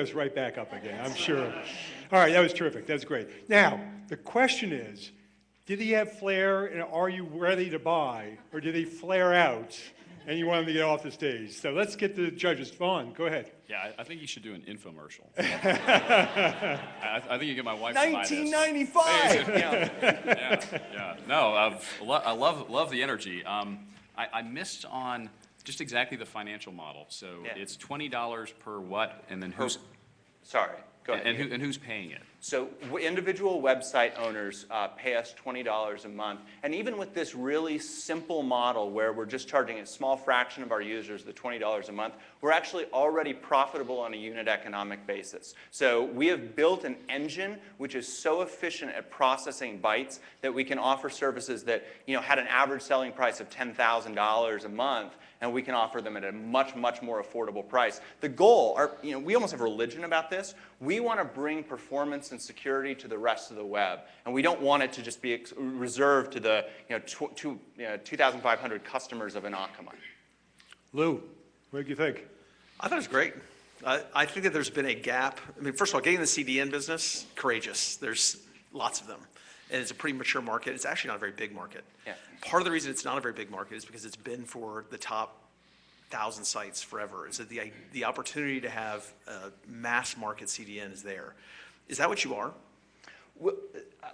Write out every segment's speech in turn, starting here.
Goes right back up again, I'm sure. All right, that was terrific. That's great. Now, the question is, did he have flair, and are you ready to buy, or did he flare out, and you want him to get off the stage? So let's get the judges. Vaughn, go ahead. Yeah, I think you should do an infomercial. I think you get my wife to buy this. 1995. Yeah. No, I love the energy. I missed on just exactly the financial model. So it's $20 per what, and then who's? Sorry, go ahead. And who's paying it? So individual website owners pay us $20 a month. And even with this really simple model where we're just charging a small fraction of our users the $20 a month, we're actually already profitable on a unit economic basis. So we have built an engine which is so efficient at processing bytes that we can offer services that had an average selling price of $10,000 a month, and we can offer them at a much, much more affordable price. The goal, we almost have a religion about this. We want to bring performance and security to the rest of the web, and we don't want it to just be reserved to the 2,500 customers of an Akamai. Lou, what did you think? I thought it was great. I think that there's been a gap. I mean, first of all, getting in the CDN business, courageous. There's lots of them. And it's a pretty mature market. It's actually not a very big market. Yeah. Part of the reason it's not a very big market is because it's been for the top 1,000 sites forever. Is that the opportunity to have a mass market CDN is there. Is that what you are?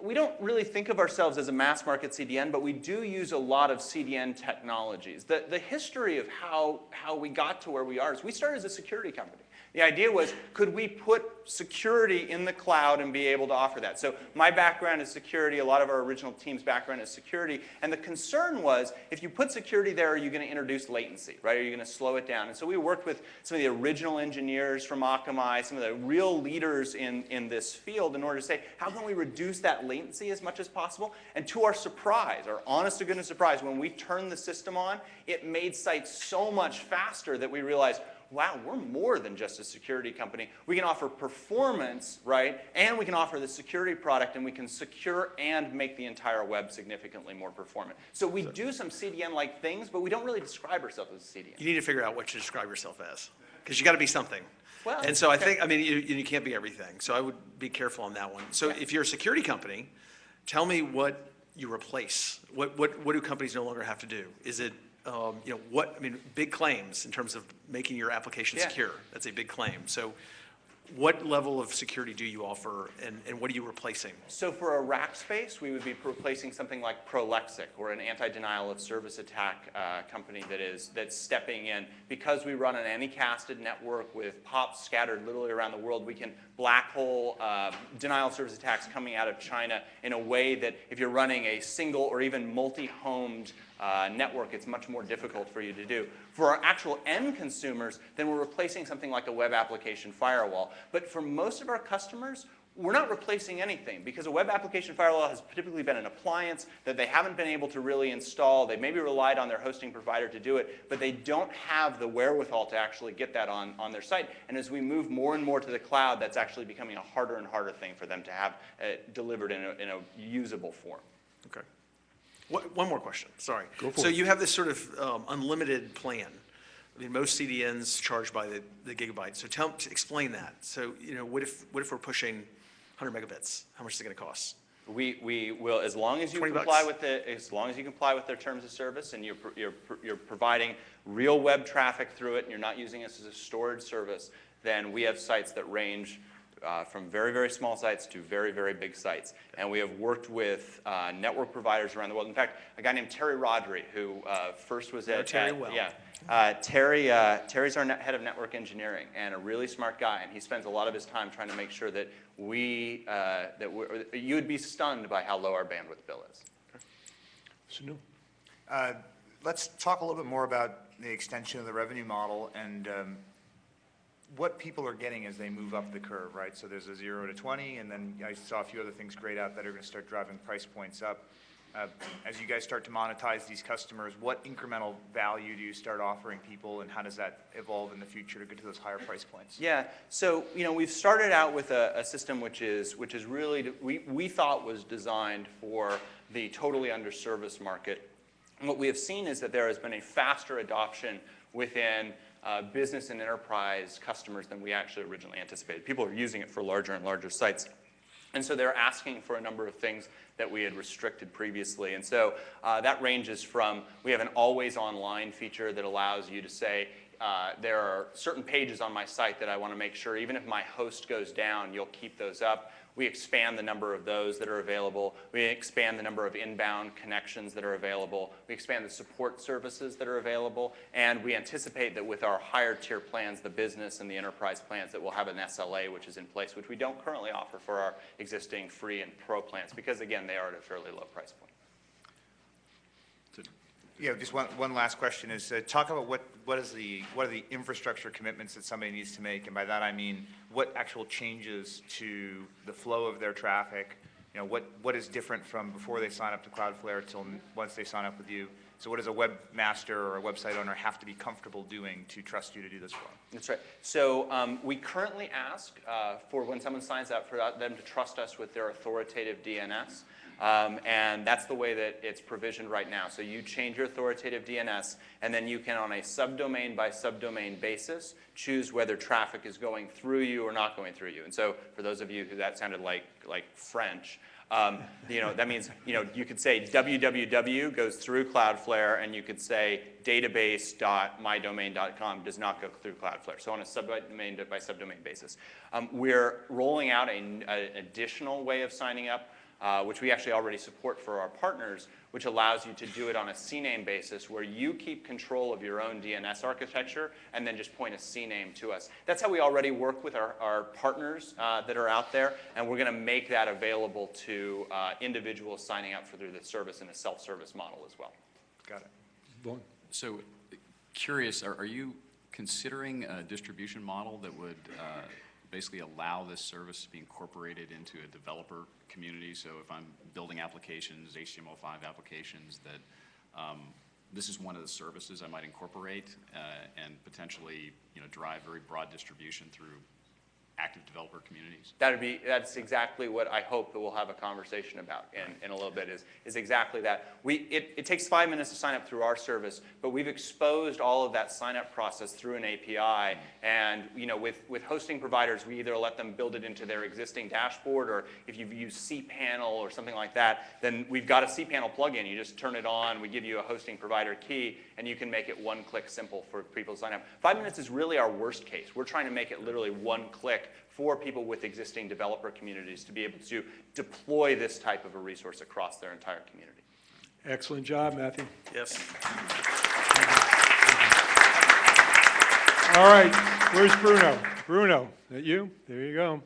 We don't really think of ourselves as a mass market CDN, but we do use a lot of CDN technologies. The history of how we got to where we are is we started as a security company. The idea was, could we put security in the cloud and be able to offer that? So my background is security. A lot of our original team's background is security. And the concern was, if you put security there, are you going to introduce latency, right? Are you going to slow it down? And so we worked with some of the original engineers from Akamai, some of the real leaders in this field in order to say, how can we reduce that latency as much as possible? And to our surprise, our honest to goodness surprise, when we turned the system on, it made sites so much faster that we realized, wow, we're more than just a security company. We can offer performance, right? And we can offer the security product, and we can secure and make the entire web significantly more performant. So we do some CDN-like things, but we don't really describe ourselves as a CDN. You need to figure out what you describe yourself as, because you got to be something. Well, and so I think, you can't be everything. So I would be careful on that one. So if you're a security company, tell me what you replace. What do companies no longer have to do? Is it big claims in terms of making your application secure. That's a big claim. So what level of security do you offer, and what are you replacing? So for a rack space, we would be replacing something like Prolexic, or an anti-denial of service attack company that's stepping in. Because we run an anycasted network with POPs scattered literally around the world, we can black hole denial of service attacks coming out of China in a way that if you're running a single or even multi-homed network, it's much more difficult for you to do. For our actual end consumers, then we're replacing something like a web application firewall. But for most of our customers, we're not replacing anything, because a web application firewall has typically been an appliance that they haven't been able to really install. They maybe relied on their hosting provider to do it, but they don't have the wherewithal to actually get that on their site. And as we move more and more to the cloud, that's actually becoming a harder and harder thing for them to have delivered in a usable form. Okay. One more question, sorry. Go for so it. You have this sort of unlimited plan. I mean, most CDNs charge by the gigabyte. So explain that. So what if we're pushing 100 megabits? How much is it going to cost? We will, as long as you comply with their terms of service, and you're providing real web traffic through it, and you're not using us as a storage service, then we have sites that range from very, very small sites to very, very big sites. And we have worked with network providers around the world. In fact, a guy named Terry Rodri, who first was at Terry well. Terry's our head of network engineering, and a really smart guy. And he spends a lot of his time trying to make sure that you would be stunned by how low our bandwidth bill is. Sunil? Let's talk a little bit more about the extension of the revenue model and what people are getting as they move up the curve, right? So there's a 0 to 20, and then I saw a few other things grayed out that are going to start driving price points up. As you guys start to monetize these customers, what incremental value do you start offering people, and how does that evolve in the future to get to those higher price points? Yeah, so we've started out with a system which is really, we thought was designed for the totally underserviced market. And what we have seen is that there has been a faster adoption within business and enterprise customers than we actually originally anticipated. People are using it for larger and larger sites. And so they're asking for a number of things that we had restricted previously. And so that ranges from, we have an always online feature that allows you to say, there are certain pages on my site that I want to make sure, even if my host goes down, you'll keep those up. We expand the number of those that are available. We expand the number of inbound connections that are available. We expand the support services that are available. And we anticipate that with our higher tier plans, the business and the enterprise plans, that we'll have an SLA which is in place, which we don't currently offer for our existing free and pro plans, because again, they are at a fairly low price point. Yeah, just one last question is, talk about what are the infrastructure commitments that somebody needs to make, and by that I mean what actual changes to the flow of their traffic, you know, what is different from before they sign up to CloudFlare till once they sign up with you. So what does a webmaster or a website owner have to be comfortable doing to trust you to do this for them? That's right. So we currently ask for when someone signs up for them to trust us with their authoritative DNS. And that's the way that it's provisioned right now. So you change your authoritative DNS, and then you can, on a subdomain by subdomain basis, choose whether traffic is going through you or not going through you. And so for those of you who that sounded like French, you know, that means, you know, you could say www goes through Cloudflare, and you could say database.mydomain.com does not go through Cloudflare. So on a subdomain by subdomain basis. We're rolling out an additional way of signing up, which we actually already support for our partners, which allows you to do it on a CNAME basis where you keep control of your own DNS architecture and then just point a CNAME to us. That's how we already work with our partners that are out there, and we're going to make that available to individuals signing up through the service in a self-service model as well. Got it. Bon. So curious, are you considering a distribution model that would basically allow this service to be incorporated into a developer community? So if I'm building applications, HTML5 applications, that this is one of the services I might incorporate and potentially, you know, drive very broad distribution through active developer communities? That's exactly what I hope that we'll have a conversation about in a little bit, is exactly that. It takes 5 minutes to sign up through our service, but we've exposed all of that sign up process through an API. And you know, with hosting providers, we either let them build it into their existing dashboard, or if you've used cPanel or something like that, then we've got a cPanel plugin. You just turn it on, we give you a hosting provider key, and you can make it one-click simple for people to sign up. 5 minutes is really our worst case. We're trying to make it literally one click for people with existing developer communities to be able to deploy this type of a resource across their entire community. Excellent job, Matthew. Yes. All right, where's Bruno? Bruno, is that you? There you go.